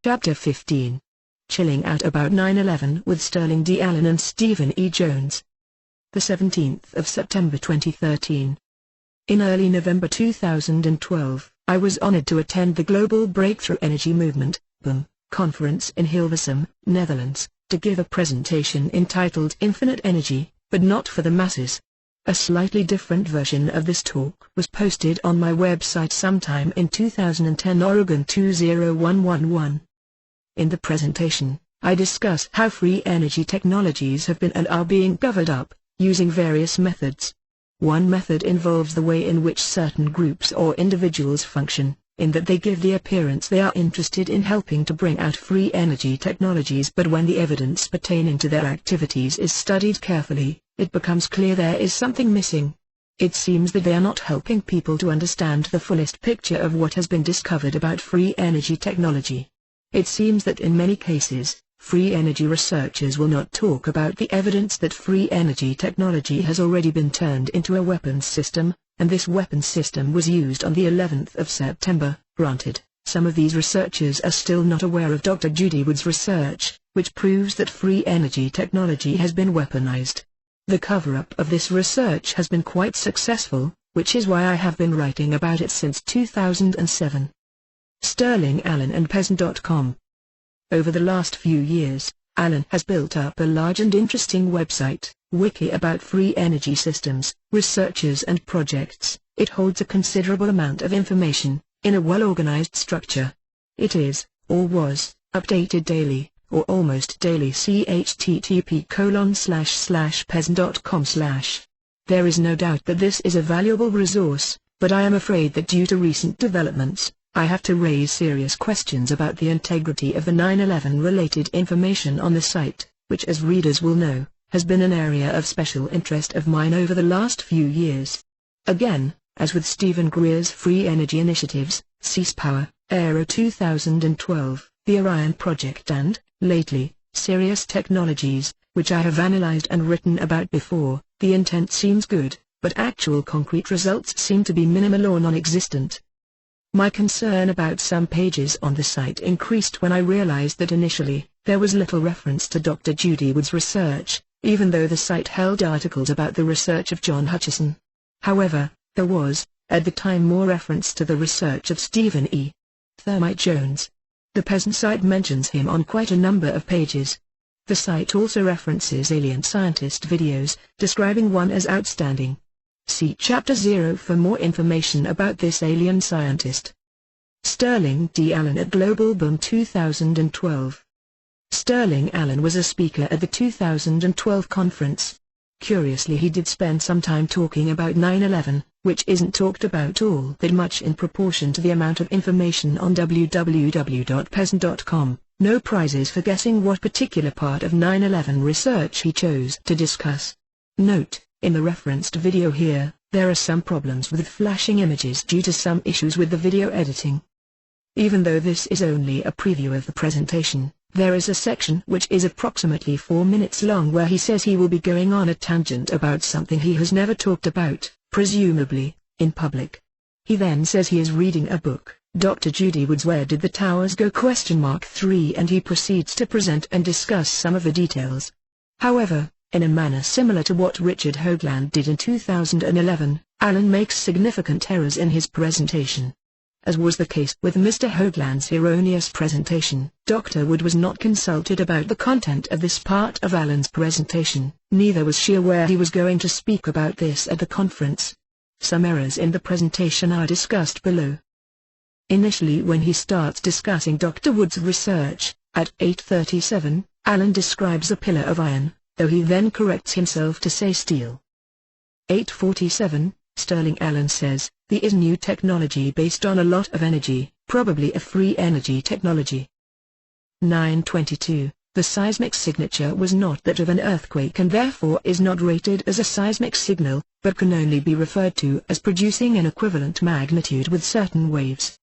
Chapter 15. Chilling Out About 9/11 with Sterling D. Allan and Stephen E. Jones. The 17th of September 2013. In early November 2012, I was honored to attend the Global Breakthrough Energy Movement (BOOM) conference in Hilversum, Netherlands, to give a presentation entitled Infinite Energy, but Not for the Masses. A slightly different version of this talk was posted on my website sometime in 2010, Oregon 20111. In the presentation, I discuss how free energy technologies have been and are being covered up, using various methods. One method involves the way in which certain groups or individuals function, in that they give the appearance they are interested in helping to bring out free energy technologies, but when the evidence pertaining to their activities is studied carefully, it becomes clear there is something missing. It seems that they are not helping people to understand the fullest picture of what has been discovered about free energy technology. It seems that in many cases, free energy researchers will not talk about the evidence that free energy technology has already been turned into a weapons system, and this weapons system was used on the 11th of September. Granted, some of these researchers are still not aware of Dr. Judy Wood's research, which proves that free energy technology has been weaponized. The cover-up of this research has been quite successful, which is why I have been writing about it since 2007. Sterling Allan and Peasant.com. Over the last few years, Allan has built up a large and interesting website, wiki about free energy systems, researchers and projects. It holds a considerable amount of information, in a well-organized structure. It is, or was, updated daily, or almost daily. http://peasant.com/. There is no doubt that this is a valuable resource, but I am afraid that due to recent developments, I have to raise serious questions about the integrity of the 9/11 related information on the site, which, as readers will know, has been an area of special interest of mine over the last few years. Again, as with Stephen Greer's free energy initiatives, Ceasepower, Aero 2012, the Orion Project and, lately, Sirius Technologies, which I have analyzed and written about before, the intent seems good, but actual concrete results seem to be minimal or non-existent. My concern about some pages on the site increased when I realized that initially, there was little reference to Dr. Judy Wood's research, even though the site held articles about the research of John Hutchison. However, there was, at the time, more reference to the research of Stephen E. Thermite Jones. The Peasant site mentions him on quite a number of pages. The site also references alien scientist videos, describing one as outstanding. See Chapter 0 for more information about this alien scientist. Sterling D. Allan at Global Boom 2012. Sterling Allan was a speaker at the 2012 conference. Curiously, he did spend some time talking about 9/11, which isn't talked about all that much in proportion to the amount of information on www.peasant.com. No prizes for guessing what particular part of 9/11 research he chose to discuss. Note: in the referenced video here, there are some problems with flashing images due to some issues with the video editing. Even though this is only a preview of the presentation, there is a section which is approximately 4 minutes long where he says he will be going on a tangent about something he has never talked about, presumably, in public. He then says he is reading a book, Dr. Judy Wood's Where Did the Towers Go? (3), and he proceeds to present and discuss some of the details. However, in a manner similar to what Richard Hoagland did in 2011, Allan makes significant errors in his presentation. As was the case with Mr. Hoagland's erroneous presentation, Dr. Wood was not consulted about the content of this part of Allan's presentation, neither was she aware he was going to speak about this at the conference. Some errors in the presentation are discussed below. Initially, when he starts discussing Dr. Wood's research, at 8:37, Allan describes a pillar of iron, though he then corrects himself to say steel. 8:47, Sterling Allan says, "There is new technology based on a lot of energy, probably a free energy technology." 9:22, the seismic signature was not that of an earthquake and therefore is not rated as a seismic signal, but can only be referred to as producing an equivalent magnitude with certain waves.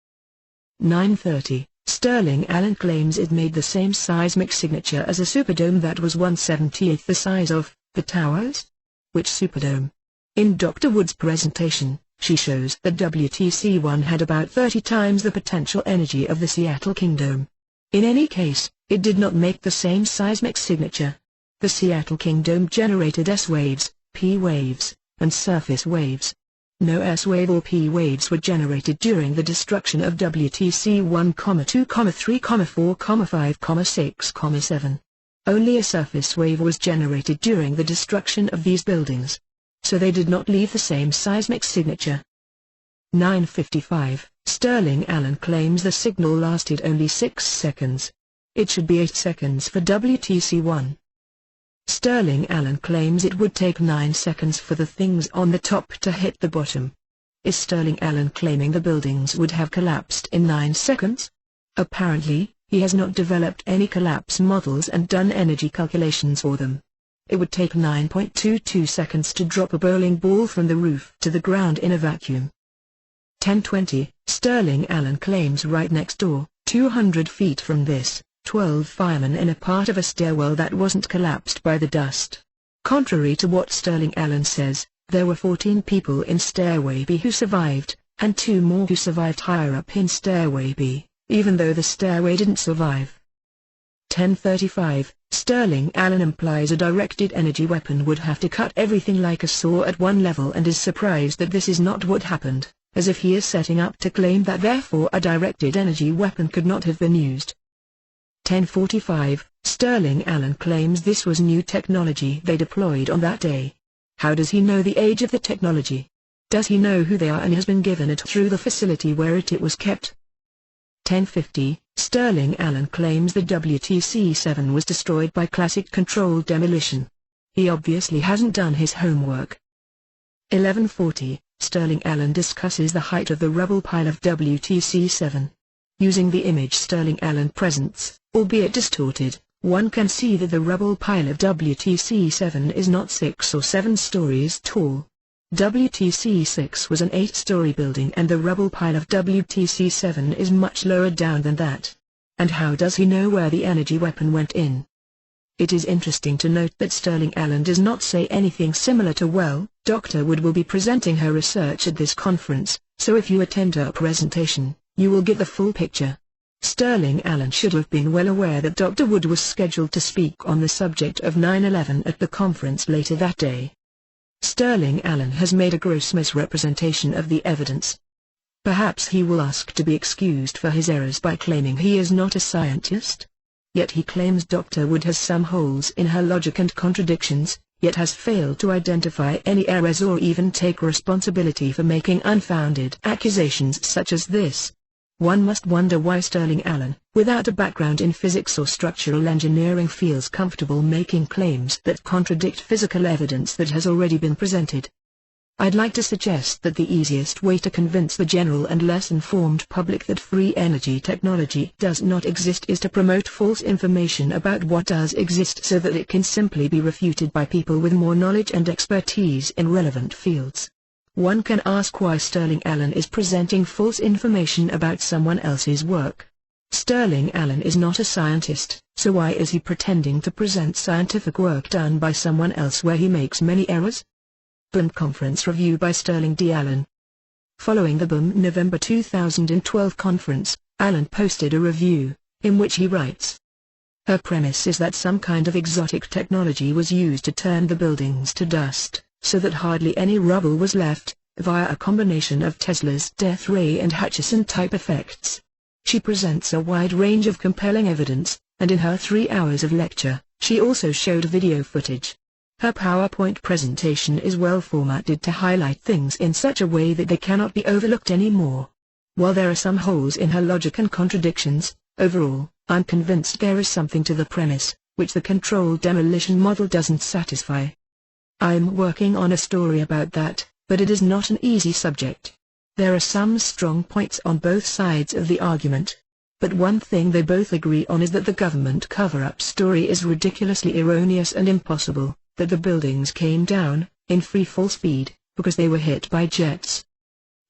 9:30, Sterling Allan claims it made the same seismic signature as a superdome that was 1/78 the size of the towers. Which superdome? In Dr. Wood's presentation, she shows that WTC-1 had about 30 times the potential energy of the Seattle Kingdom. In any case, it did not make the same seismic signature. The Seattle Kingdom generated S waves, P waves, and surface waves. No S wave or P waves were generated during the destruction of WTC 1, 2, 3, 4, 5, 6, 7. Only a surface wave was generated during the destruction of these buildings. So they did not leave the same seismic signature. 9:55, Sterling Allan claims the signal lasted only 6 seconds. It should be 8 seconds for WTC 1. Sterling Allan claims it would take 9 seconds for the things on the top to hit the bottom. Is Sterling Allan claiming the buildings would have collapsed in 9 seconds? Apparently, he has not developed any collapse models and done energy calculations for them. It would take 9.22 seconds to drop a bowling ball from the roof to the ground in a vacuum. 10:20, Sterling Allan claims right next door, 200 feet from this, 12 firemen in a part of a stairwell that wasn't collapsed by the dust. Contrary to what Sterling Allan says, there were 14 people in Stairway B who survived, and 2 more who survived higher up in Stairway B, even though the stairway didn't survive. 10:35, Sterling Allan implies a directed energy weapon would have to cut everything like a saw at one level and is surprised that this is not what happened, as if he is setting up to claim that therefore a directed energy weapon could not have been used. 10:45, Sterling Allan claims this was new technology they deployed on that day. How does he know the age of the technology? Does he know who they are and has been given it through the facility where it was kept? 10:50, Sterling Allan claims the WTC-7 was destroyed by classic controlled demolition. He obviously hasn't done his homework. 11:40, Sterling Allan discusses the height of the rubble pile of WTC-7. Using the image Sterling Allan presents, albeit distorted, one can see that the rubble pile of WTC-7 is not 6 or 7 stories tall. WTC-6 was an 8-story building and the rubble pile of WTC-7 is much lower down than that. And how does he know where the energy weapon went in? It is interesting to note that Sterling Allan does not say anything similar to Dr. Wood will be presenting her research at this conference, so if you attend her presentation, you will get the full picture. Sterling Allan should have been well aware that Dr. Wood was scheduled to speak on the subject of 9/11 at the conference later that day. Sterling Allan has made a gross misrepresentation of the evidence. Perhaps he will ask to be excused for his errors by claiming he is not a scientist. Yet he claims Dr. Wood has some holes in her logic and contradictions, yet has failed to identify any errors or even take responsibility for making unfounded accusations such as this. One must wonder why Sterling Allan, without a background in physics or structural engineering, feels comfortable making claims that contradict physical evidence that has already been presented. I'd like to suggest that the easiest way to convince the general and less informed public that free energy technology does not exist is to promote false information about what does exist so that it can simply be refuted by people with more knowledge and expertise in relevant fields. One can ask why Sterling Allan is presenting false information about someone else's work. Sterling Allan is not a scientist, so why is he pretending to present scientific work done by someone else where he makes many errors? BOOM Conference Review by Sterling D. Allan. Following the BOOM November 2012 conference, Allan posted a review, in which he writes, "Her premise is that some kind of exotic technology was used to turn the buildings to dust, so that hardly any rubble was left, via a combination of Tesla's death ray and Hutchison-type effects." She presents a wide range of compelling evidence, and in her 3 hours of lecture, she also showed video footage. Her PowerPoint presentation is well formatted to highlight things in such a way that they cannot be overlooked anymore. While there are some holes in her logic and contradictions, overall, I'm convinced there is something to the premise, which the controlled demolition model doesn't satisfy. I'm working on a story about that, but it is not an easy subject. There are some strong points on both sides of the argument. But one thing they both agree on is that the government cover-up story is ridiculously erroneous and impossible, that the buildings came down, in free fall speed, because they were hit by jets.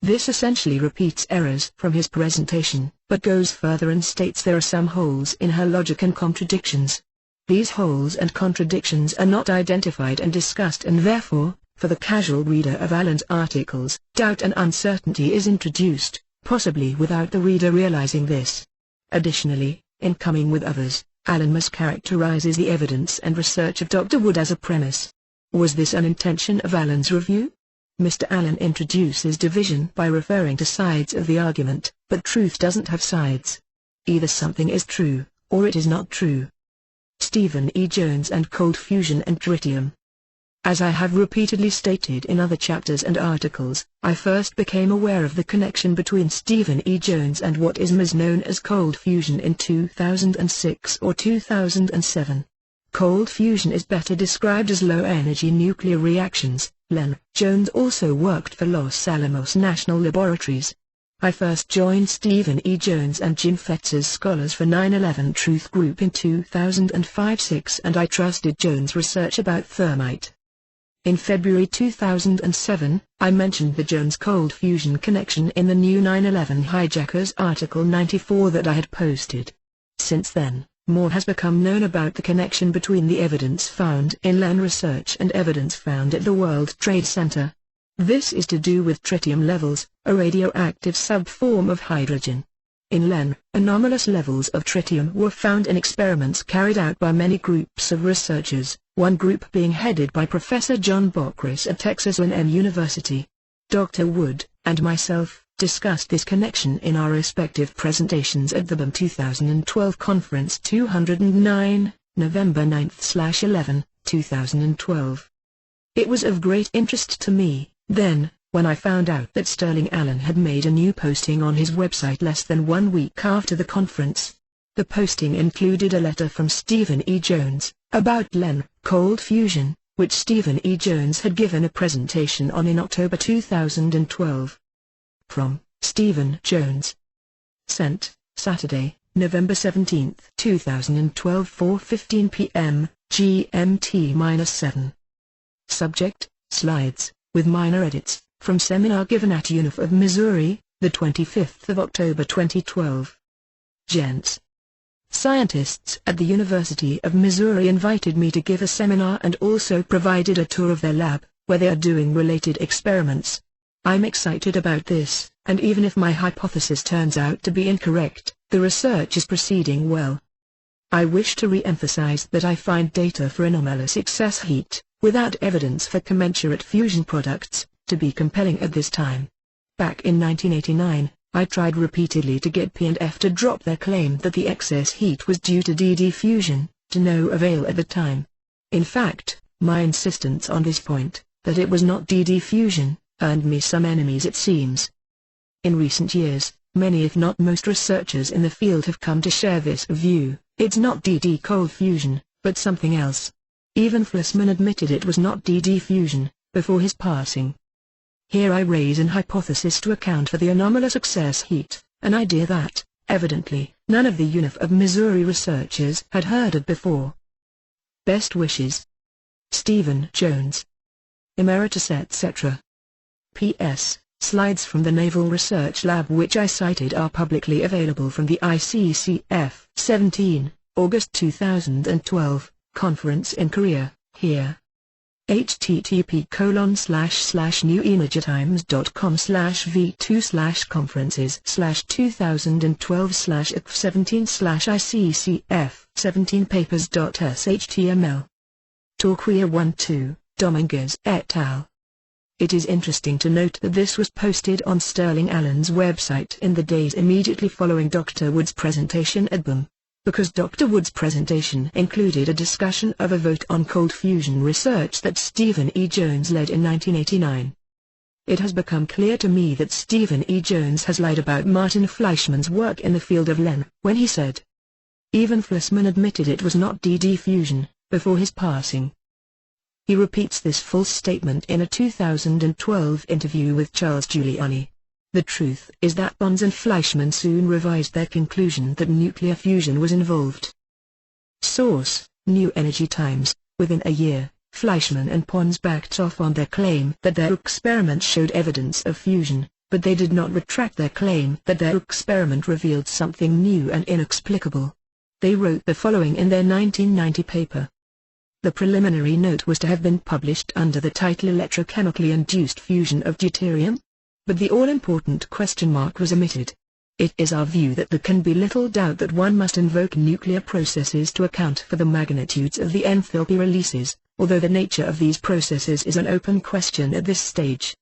This essentially repeats errors from his presentation, but goes further and states there are some holes in her logic and contradictions. These holes and contradictions are not identified and discussed, and therefore, for the casual reader of Allan's articles, doubt and uncertainty is introduced, possibly without the reader realizing this. Additionally, In Coming with Others, Allan mischaracterizes the evidence and research of Dr. Wood as a premise. Was this an intention of Allan's review? Mr. Allan introduces division by referring to sides of the argument, but truth doesn't have sides. Either something is true, or it is not true. Stephen E. Jones and cold fusion and tritium. As I have repeatedly stated in other chapters and articles, I first became aware of the connection between Stephen E. Jones and what is known as cold fusion in 2006 or 2007. Cold fusion is better described as low-energy nuclear reactions. Len Jones also worked for Los Alamos National Laboratories. I first joined Stephen E. Jones and Jim Fetz's Scholars for 9/11 Truth Group in 2005-06, and I trusted Jones' research about thermite. In February 2007, I mentioned the Jones cold fusion connection in the new 9/11 Hijackers Article 94 that I had posted. Since then, more has become known about the connection between the evidence found in Len research and evidence found at the World Trade Center. This is to do with tritium levels, a radioactive subform of hydrogen. In Len, anomalous levels of tritium were found in experiments carried out by many groups of researchers, one group being headed by Professor John Bockris at Texas A&M University. Dr. Wood, and myself, discussed this connection in our respective presentations at the BAM 2012 Conference 209, November 9/11, 2012. It was of great interest to me, then, when I found out that Sterling Allan had made a new posting on his website less than 1 week after the conference. The posting included a letter from Stephen E. Jones, about Len cold fusion, which Stephen E. Jones had given a presentation on in October 2012. From Stephen Jones. Sent, Saturday, November 17, 2012, 4:15 p.m., GMT-7. Subject, Slides, with minor edits, from seminar given at UNF of Missouri, the 25th of October 2012. Gents. Scientists at the University of Missouri invited me to give a seminar and also provided a tour of their lab, where they are doing related experiments. I'm excited about this, and even if my hypothesis turns out to be incorrect, the research is proceeding well. I wish to re-emphasize that I find data for anomalous excess heat, without evidence for commensurate fusion products, to be compelling at this time. Back in 1989, I tried repeatedly to get P&F to drop their claim that the excess heat was due to DD fusion, to no avail at the time. In fact, my insistence on this point, that it was not DD fusion, earned me some enemies it seems. In recent years, many if not most researchers in the field have come to share this view. It's not DD cold fusion, but something else. Even Fleischmann admitted it was not DD fusion, before his passing. Here I raise an hypothesis to account for the anomalous excess heat, an idea that, evidently, none of the UNF of Missouri researchers had heard of before. Best wishes. Stephen Jones. Emeritus etc. P.S. Slides from the Naval Research Lab which I cited are publicly available from the ICCF 17, August 2012, conference in Korea, here. http://newimagetime.com/v2/conferences/2012/ICCF17papers.html. Torquia 1-2, Dominguez et al. It is interesting to note that this was posted on Sterling Allan's website in the days immediately following Dr. Wood's presentation at BAM, because Dr. Wood's presentation included a discussion of a vote on cold fusion research that Stephen E. Jones led in 1989. It has become clear to me that Stephen E. Jones has lied about Martin Fleischmann's work in the field of Len, when he said, even Fleischmann admitted it was not DD fusion, before his passing. He repeats this false statement in a 2012 interview with Charles Giuliani. The truth is that Pons and Fleischmann soon revised their conclusion that nuclear fusion was involved. Source: New Energy Times. Within a year, Fleischmann and Pons backed off on their claim that their experiment showed evidence of fusion, but they did not retract their claim that their experiment revealed something new and inexplicable. They wrote the following in their 1990 paper. The preliminary note was to have been published under the title Electrochemically Induced Fusion of Deuterium, but the all-important question mark was omitted. It is our view that there can be little doubt that one must invoke nuclear processes to account for the magnitudes of the enthalpy releases, although the nature of these processes is an open question at this stage.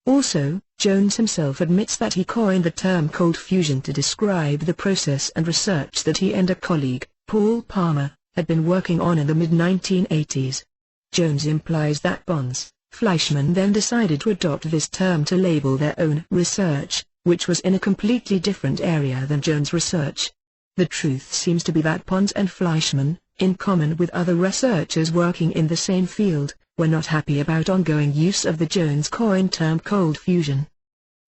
Also, Jones himself admits that he coined the term cold fusion to describe the process and research that he and a colleague, Paul Palmer, had been working on in the mid-1980s. Jones implies that Bonds, Fleischmann then decided to adopt this term to label their own research, which was in a completely different area than Jones' research. The truth seems to be that Bonds and Fleischmann, in common with other researchers working in the same field, were not happy about ongoing use of the Jones-coined term cold fusion.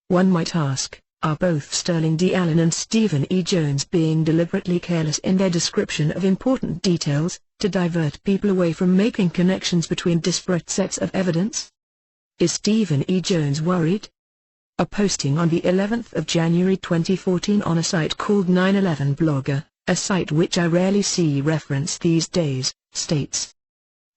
One might ask, are both Sterling D. Allan and Stephen E. Jones being deliberately careless in their description of important details, to divert people away from making connections between disparate sets of evidence? Is Stephen E. Jones worried? A posting on the 11th of January 2014 on a site called 9/11 Blogger, a site which I rarely see referenced these days, states: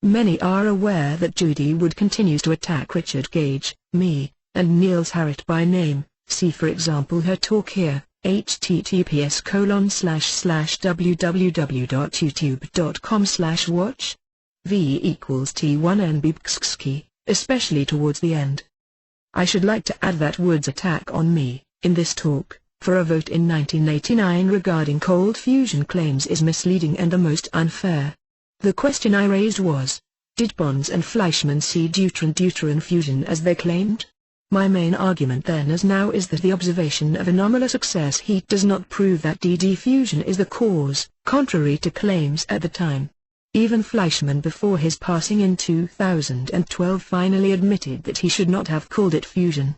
"Many are aware that Judy Wood continues to attack Richard Gage, me, and Niels Harrit by name. See for example her talk here, https://www.youtube.com/watch v=t1nbxxki, especially towards the end. I should like to add that Wood's attack on me, in this talk, for a vote in 1989 regarding cold fusion claims is misleading and the most unfair. The question I raised was, did Bonds and Fleischmann see deuteron-deuteron fusion as they claimed? My main argument then as now is that the observation of anomalous excess heat does not prove that DD fusion is the cause, contrary to claims at the time. Even Fleischmann before his passing in 2012 finally admitted that he should not have called it fusion.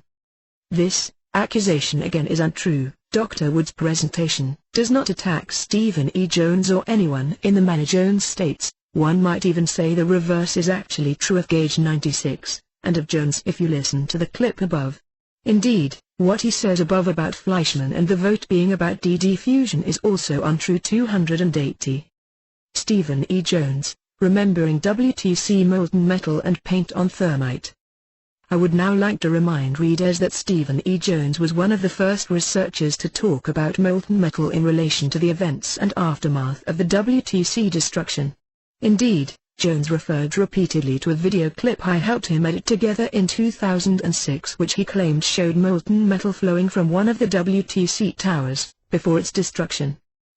This accusation again is untrue. Dr. Wood's presentation does not attack Stephen E. Jones or anyone in the manner Jones states. One might even say the reverse is actually true of Gage 96, and of Jones if you listen to the clip above. Indeed, what he says above about Fleischmann and the vote being about DD fusion is also untrue. 280. Stephen E. Jones, remembering WTC molten metal and paint on thermite. I would now like to remind readers that Stephen E. Jones was one of the first researchers to talk about molten metal in relation to the events and aftermath of the WTC destruction. Indeed, Jones referred repeatedly to a video clip I helped him edit together in 2006 which he claimed showed molten metal flowing from one of the WTC towers, before its destruction.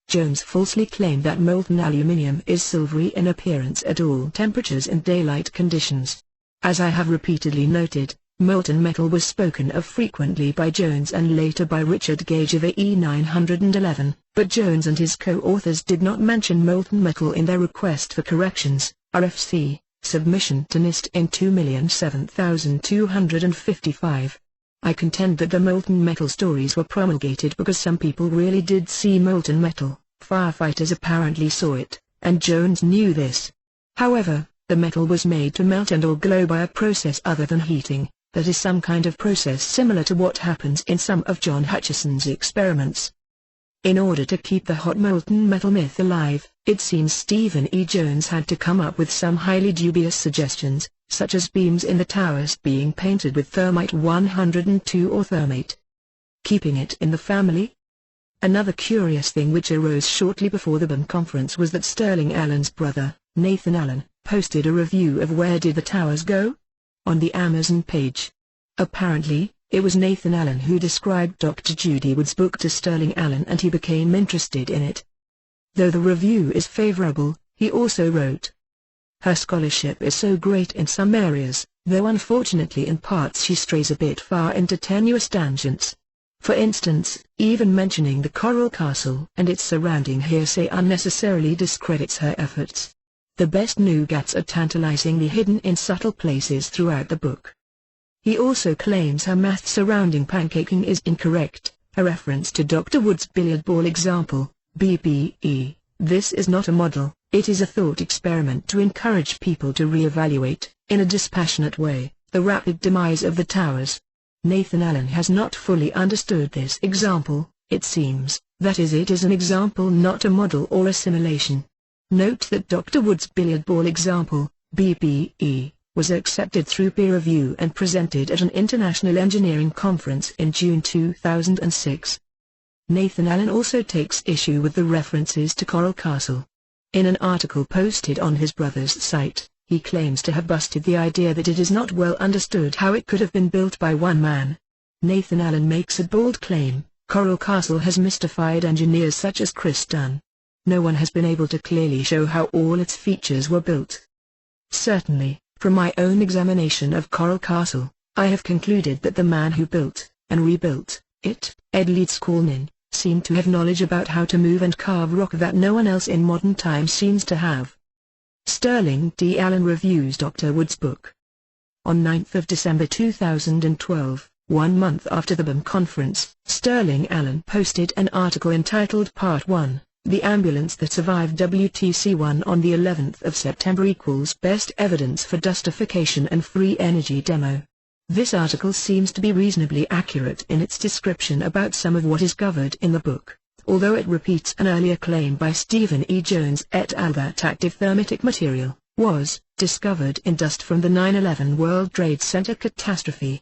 Jones falsely claimed that molten aluminium is silvery in appearance at all temperatures and daylight conditions. As I have repeatedly noted, molten metal was spoken of frequently by Jones and later by Richard Gage of AE 911, but Jones and his co-authors did not mention molten metal in their request for corrections, RFC, submission to NIST in 2,007,255. I contend that the molten metal stories were promulgated because some people really did see molten metal, firefighters apparently saw it, and Jones knew this. However, the metal was made to melt and or glow by a process other than heating, that is some kind of process similar to what happens in some of John Hutchison's experiments. In order to keep the hot molten metal myth alive, it seems Stephen E. Jones had to come up with some highly dubious suggestions, such as beams in the towers being painted with thermite 102 or thermate. Keeping it in the family? Another curious thing which arose shortly before the BAM conference was that Sterling Allan's brother, Nathan Allan, posted a review of Where Did the Towers Go? On the Amazon page. Apparently, it was Nathan Allan who described Dr. Judy Wood's book to Sterling Allan and he became interested in it. Though the review is favorable, he also wrote, "Her scholarship is so great in some areas, though unfortunately in parts she strays a bit far into tenuous tangents. For instance, even mentioning the Coral Castle and its surrounding hearsay unnecessarily discredits her efforts. The best nougats are tantalizingly hidden in subtle places throughout the book." He also claims her math surrounding pancaking is incorrect, a reference to Dr. Wood's billiard ball example, BBE. This is not a model, it is a thought experiment to encourage people to re-evaluate, in a dispassionate way, the rapid demise of the towers. Nathan Allan has not fully understood this example, it seems, that is it is an example not a model or a simulation. Note that Dr. Wood's billiard ball example, BBE, was accepted through peer review and presented at an international engineering conference in June 2006. Nathan Allan also takes issue with the references to Coral Castle. In an article posted on his brother's site, he claims to have busted the idea that it is not well understood how it could have been built by one man. Nathan Allan makes a bold claim: Coral Castle has mystified engineers such as Chris Dunn. No one has been able to clearly show how all its features were built. Certainly, from my own examination of Coral Castle, I have concluded that the man who built, and rebuilt, it, Ed Leedskalnin, seemed to have knowledge about how to move and carve rock that no one else in modern times seems to have. Sterling D. Allan reviews Dr. Wood's book. On 9th of December 2012, 1 month after the BAM conference, Sterling Allan posted an article entitled Part 1, The Ambulance That Survived WTC1 on the 11th of September equals Best Evidence for Dustification and Free Energy Demo. This article seems to be reasonably accurate in its description about some of what is covered in the book, although it repeats an earlier claim by Stephen E. Jones et al. That active thermitic material was discovered in dust from the 9/11 World Trade Center catastrophe.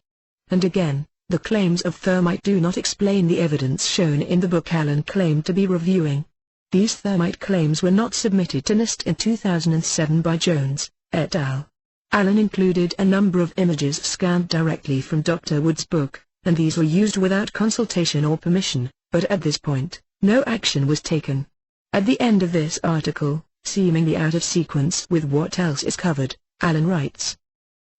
And again, the claims of thermite do not explain the evidence shown in the book Allan claimed to be reviewing. These thermite claims were not submitted to NIST in 2007 by Jones et al. Allan included a number of images scanned directly from Dr. Wood's book, and these were used without consultation or permission, but at this point, no action was taken. At the end of this article, seemingly out of sequence with what else is covered, Allan writes,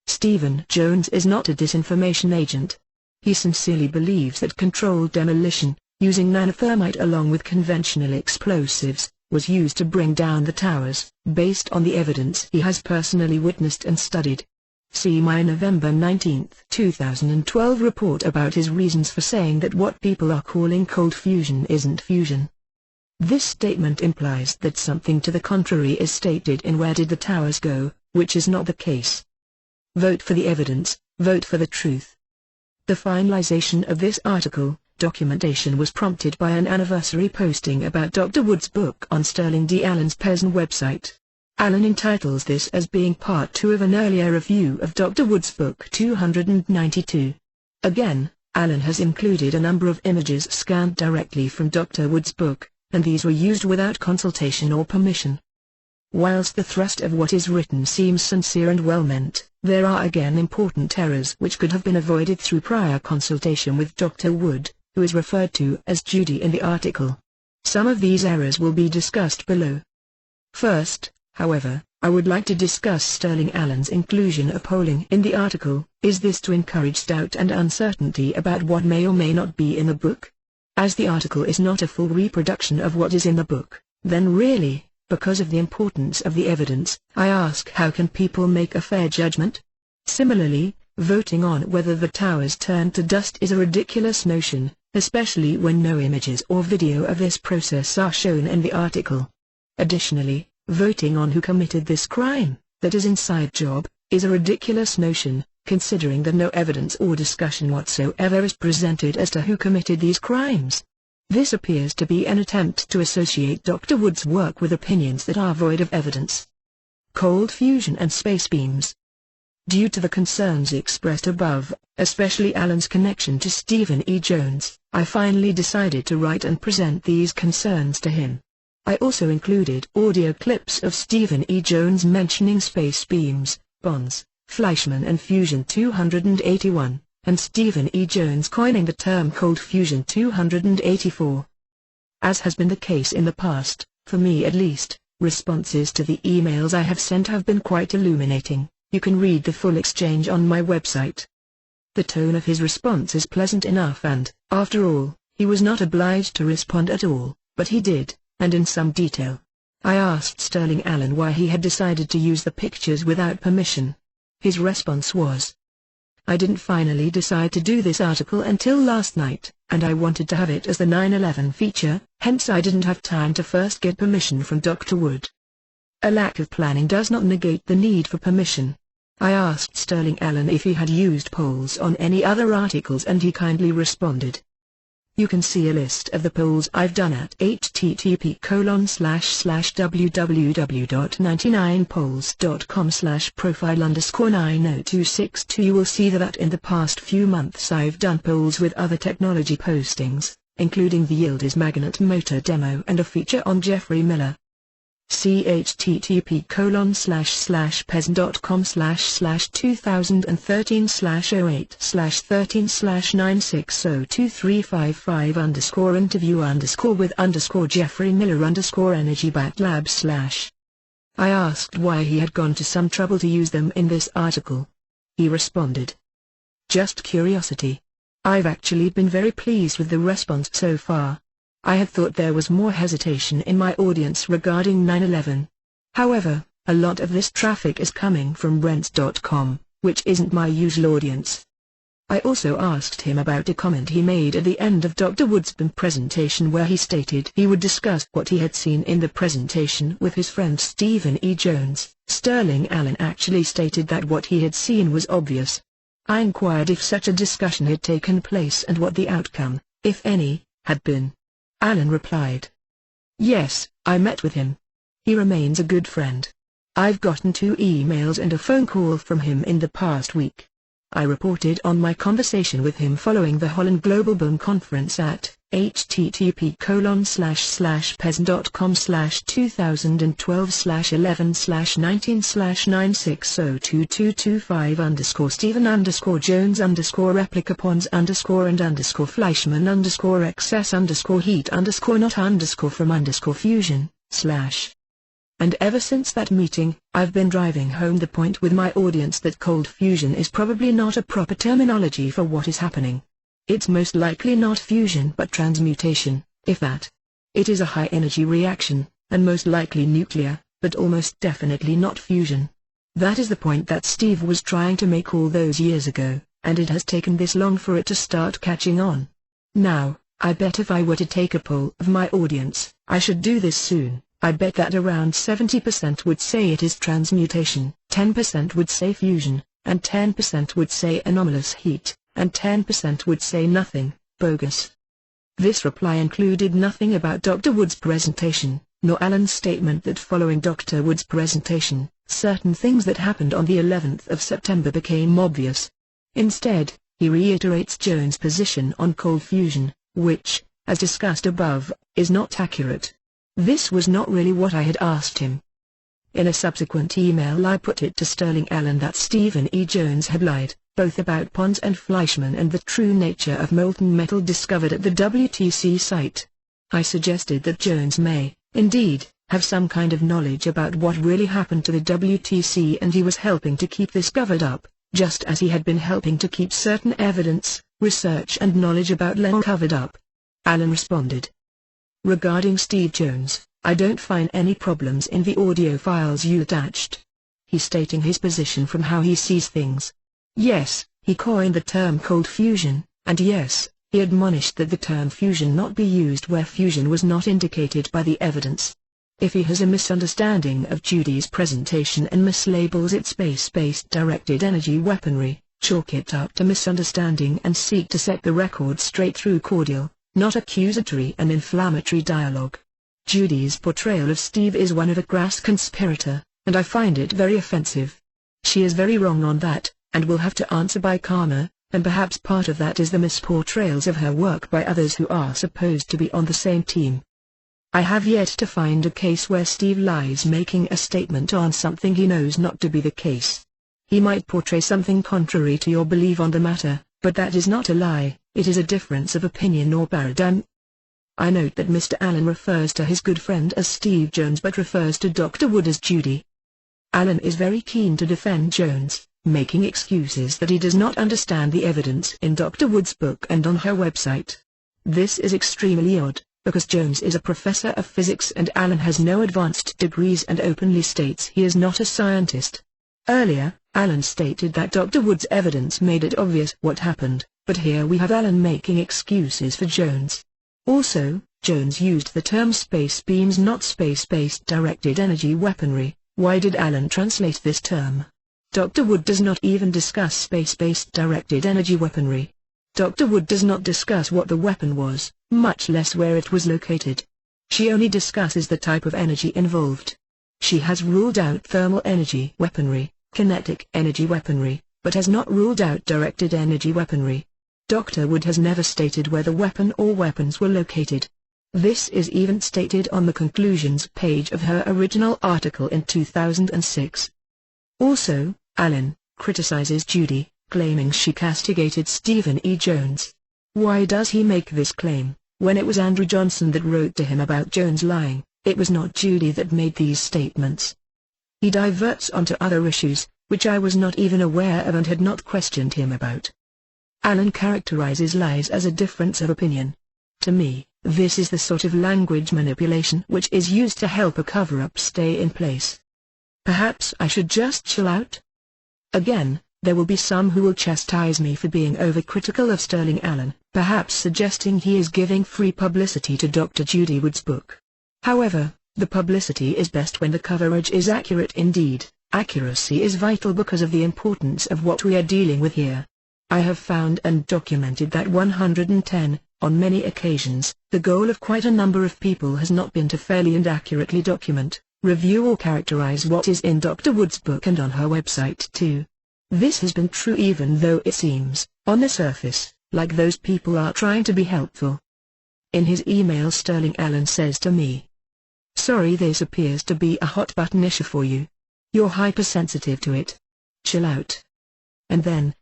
Stephen Jones is not a disinformation agent. He sincerely believes that controlled demolition, using nanothermite along with conventional explosives, was used to bring down the towers, based on the evidence he has personally witnessed and studied. See my November 19, 2012 report about his reasons for saying that what people are calling cold fusion isn't fusion. This statement implies that something to the contrary is stated in Where Did the Towers Go, which is not the case. Vote for the evidence, vote for the truth. The finalization of this article documentation was prompted by an anniversary posting about Dr. Wood's book on Sterling D. Allan's Peasant website. Allan entitles this as being part 2 of an earlier review of Dr. Wood's book 292. Again, Allan has included a number of images scanned directly from Dr. Wood's book, and these were used without consultation or permission. Whilst the thrust of what is written seems sincere and well-meant, there are again important errors which could have been avoided through prior consultation with Dr. Wood, who is referred to as Judy in the article. Some of these errors will be discussed below. First, however, I would like to discuss Sterling Allan's inclusion of polling in the article. Is this to encourage doubt and uncertainty about what may or may not be in the book? As the article is not a full reproduction of what is in the book, then really, because of the importance of the evidence, I ask, how can people make a fair judgment? Similarly, voting on whether the towers turned to dust is a ridiculous notion, especially when no images or video of this process are shown in the article. Additionally, voting on who committed this crime, that is inside job, is a ridiculous notion, considering that no evidence or discussion whatsoever is presented as to who committed these crimes. This appears to be an attempt to associate Dr. Wood's work with opinions that are void of evidence. Cold fusion and space beams. Due to the concerns expressed above, especially Allan's connection to Stephen E. Jones, I finally decided to write and present these concerns to him. I also included audio clips of Stephen E. Jones mentioning space beams, bonds, Fleischmann and fusion 281, and Stephen E. Jones coining the term cold fusion 284. As has been the case in the past, for me at least, responses to the emails I have sent have been quite illuminating. You can read the full exchange on my website. The tone of his response is pleasant enough and, after all, he was not obliged to respond at all, but he did, and in some detail. I asked Sterling Allan why he had decided to use the pictures without permission. His response was, I didn't finally decide to do this article until last night, and I wanted to have it as the 9/11 feature, hence I didn't have time to first get permission from Dr. Wood. A lack of planning does not negate the need for permission. I asked Sterling Allan if he had used polls on any other articles and he kindly responded. You can see a list of the polls I've done at http://www.99polls.com/profile_90262. You will see that in the past few months I've done polls with other technology postings, including the Yildiz Magnet motor demo and a feature on Geoffrey Miller. See http://pes.com//2013/08/13/960235/with_Geoffrey Miller_energy-backed-lab/. I asked why he had gone to some trouble to use them in this article. He responded, "Just curiosity. I've actually been very pleased with the response so far. I had thought there was more hesitation in my audience regarding 9/11. However, a lot of this traffic is coming from Rents.com, which isn't my usual audience." I also asked him about a comment he made at the end of Dr. Wood's presentation where he stated he would discuss what he had seen in the presentation with his friend Stephen E. Jones. Allan actually stated that what he had seen was obvious. I inquired if such a discussion had taken place and what the outcome, if any, had been. Allan replied, "Yes, I met with him. He remains a good friend. I've gotten 2 emails and a phone call from him in the past week." I reported on my conversation with him following the Holland Global Boom Conference at http://pes.com/2025_Stephen_replicapons_Andescore_Rex__heat_not_from_fusion/. And ever since that meeting, I've been driving home the point with my audience that cold fusion is probably not a proper terminology for what is happening. It's most likely not fusion but transmutation, if that. It is a high-energy reaction, and most likely nuclear, but almost definitely not fusion. That is the point that Steve was trying to make all those years ago, and it has taken this long for it to start catching on. Now, I bet if I were to take a poll of my audience, I should do this soon. I bet that around 70% would say it is transmutation, 10% would say fusion, and 10% would say anomalous heat, and 10% would say nothing, bogus. This reply included nothing about Dr. Wood's presentation, nor Allan's statement that following Dr. Wood's presentation, certain things that happened on the 11th of September became obvious. Instead, he reiterates Jones' position on cold fusion, which, as discussed above, is not accurate. This was not really what I had asked him. In a subsequent email I put it to Allan that Stephen E. Jones had lied, both about Pons and Fleischmann and the true nature of molten metal discovered at the WTC site. I suggested that Jones may, indeed, have some kind of knowledge about what really happened to the WTC and he was helping to keep this covered up, just as he had been helping to keep certain evidence, research and knowledge about Lennon covered up. Allan responded, "Regarding Steve Jones, I don't find any problems in the audio files you attached. He's stating his position from how he sees things. Yes, he coined the term cold fusion, and yes, he admonished that the term fusion not be used where fusion was not indicated by the evidence. If he has a misunderstanding of Judy's presentation and mislabels it space-based directed energy weaponry, chalk it up to misunderstanding and seek to set the record straight through cordial, not accusatory and inflammatory dialogue. Judy's portrayal of Steve is one of a crass conspirator, and I find it very offensive. She is very wrong on that, and will have to answer by karma, and perhaps part of that is the misportrayals of her work by others who are supposed to be on the same team. I have yet to find a case where Steve lies making a statement on something he knows not to be the case. He might portray something contrary to your belief on the matter, but that is not a lie, it is a difference of opinion or paradigm. I note that Mr. Allan refers to his good friend as Steve Jones but refers to Dr. Wood as Judy. Allan is very keen to defend Jones, making excuses that he does not understand the evidence in Dr. Wood's book and on her website. This is extremely odd, because Jones is a professor of physics and Allan has no advanced degrees and openly states he is not a scientist. Earlier, Allan stated that Dr. Wood's evidence made it obvious what happened, but here we have Allan making excuses for Jones. Also, Jones used the term space beams not space-based directed energy weaponry. Why did Allan translate this term? Dr. Wood does not even discuss space-based directed energy weaponry. Dr. Wood does not discuss what the weapon was, much less where it was located. She only discusses the type of energy involved. She has ruled out thermal energy weaponry, kinetic energy weaponry, but has not ruled out directed energy weaponry. Dr. Wood has never stated where the weapon or weapons were located. This is even stated on the conclusions page of her original article in 2006. Also, Allan criticizes Judy, claiming she castigated Stephen E. Jones. Why does he make this claim, when it was Andrew Johnson that wrote to him about Jones lying? It was not Judy that made these statements. He diverts onto other issues, which I was not even aware of and had not questioned him about. Allan characterizes lies as a difference of opinion. To me, this is the sort of language manipulation which is used to help a cover-up stay in place. Perhaps I should just chill out? Again, there will be some who will chastise me for being overcritical of Sterling Allan, perhaps suggesting he is giving free publicity to Dr. Judy Wood's book. However, the publicity is best when the coverage is accurate indeed. Accuracy is vital because of the importance of what we are dealing with here. I have found and documented that 110, on many occasions, the goal of quite a number of people has not been to fairly and accurately document, review or characterize what is in Dr. Wood's book and on her website too. This has been true even though it seems, on the surface, like those people are trying to be helpful. In his email Sterling Allan says to me, "Sorry, this appears to be a hot button issue for you. You're hypersensitive to it. Chill out." And then,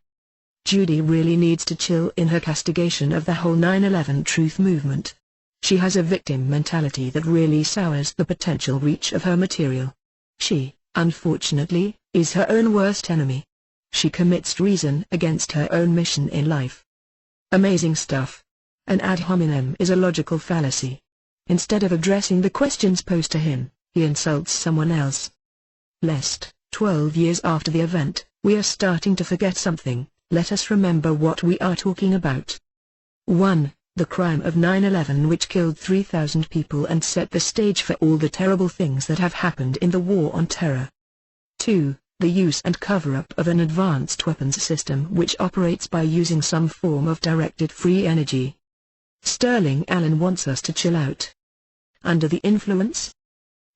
Judy really needs to chill in her castigation of the whole 9/11 truth movement. She has a victim mentality that really sours the potential reach of her material. She, unfortunately, is her own worst enemy. She commits treason against her own mission in life. Amazing stuff. An ad hominem is a logical fallacy. Instead of addressing the questions posed to him, he insults someone else. Lest, 12 years after the event, we are starting to forget something, let us remember what we are talking about. 1. The crime of 9/11 which killed 3,000 people and set the stage for all the terrible things that have happened in the war on terror. 2. The use and cover-up of an advanced weapons system which operates by using some form of directed free energy. Sterling Allan wants us to chill out. Under the influence?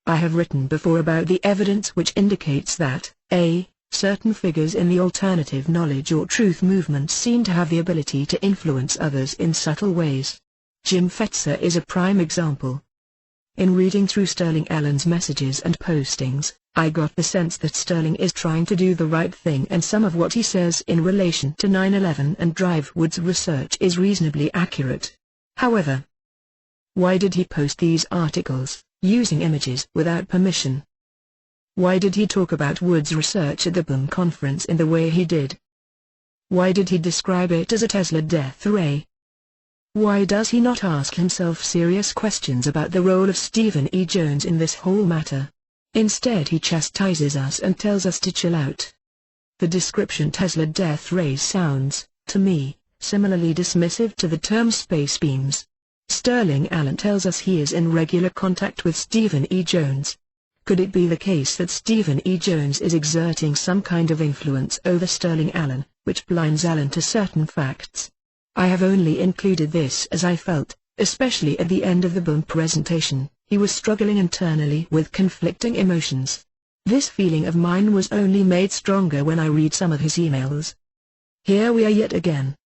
I have written before about the evidence which indicates that, a. certain figures in the alternative knowledge or truth movement seem to have the ability to influence others in subtle ways. Jim Fetzer is a prime example. In reading through Sterling Allan's messages and postings, I got the sense that Sterling is trying to do the right thing and some of what he says in relation to 9/11 and Dr. Wood's research is reasonably accurate. However, why did he post these articles, using images without permission? Why did he talk about Wood's research at the BOOM conference in the way he did? Why did he describe it as a Tesla death ray? Why does he not ask himself serious questions about the role of Stephen E. Jones in this whole matter? Instead he chastises us and tells us to chill out. The description Tesla death rays sounds, to me, similarly dismissive to the term space beams. Sterling Allan tells us he is in regular contact with Stephen E. Jones. Could it be the case that Stephen E. Jones is exerting some kind of influence over Sterling Allan, which blinds Allan to certain facts? I have only included this as I felt, especially at the end of the BOOM presentation, he was struggling internally with conflicting emotions. This feeling of mine was only made stronger when I read some of his emails. Here we are yet again.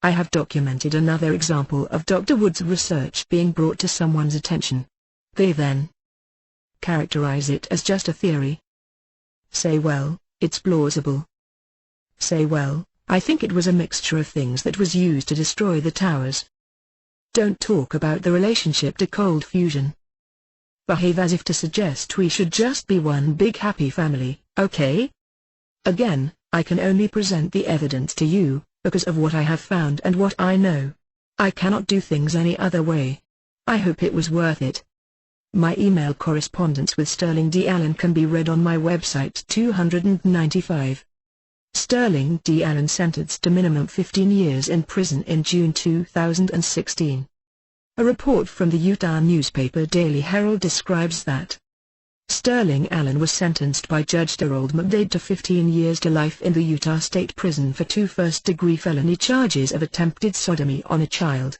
I have documented another example of Dr. Wood's research being brought to someone's attention. They then characterize it as just a theory. Say, well, it's plausible. Say, well, I think it was a mixture of things that was used to destroy the towers. Don't talk about the relationship to cold fusion. Behave as if to suggest we should just be one big happy family, okay? Again, I can only present the evidence to you, because of what I have found and what I know. I cannot do things any other way. I hope it was worth it. My email correspondence with Sterling D. Allan can be read on my website 295. Sterling D. Allan sentenced to minimum 15 years in prison in June 2016. A report from the Utah newspaper Daily Herald describes that Sterling Allan was sentenced by Judge Darold McDade to 15 years to life in the Utah State Prison for 2 first-degree felony charges of attempted sodomy on a child.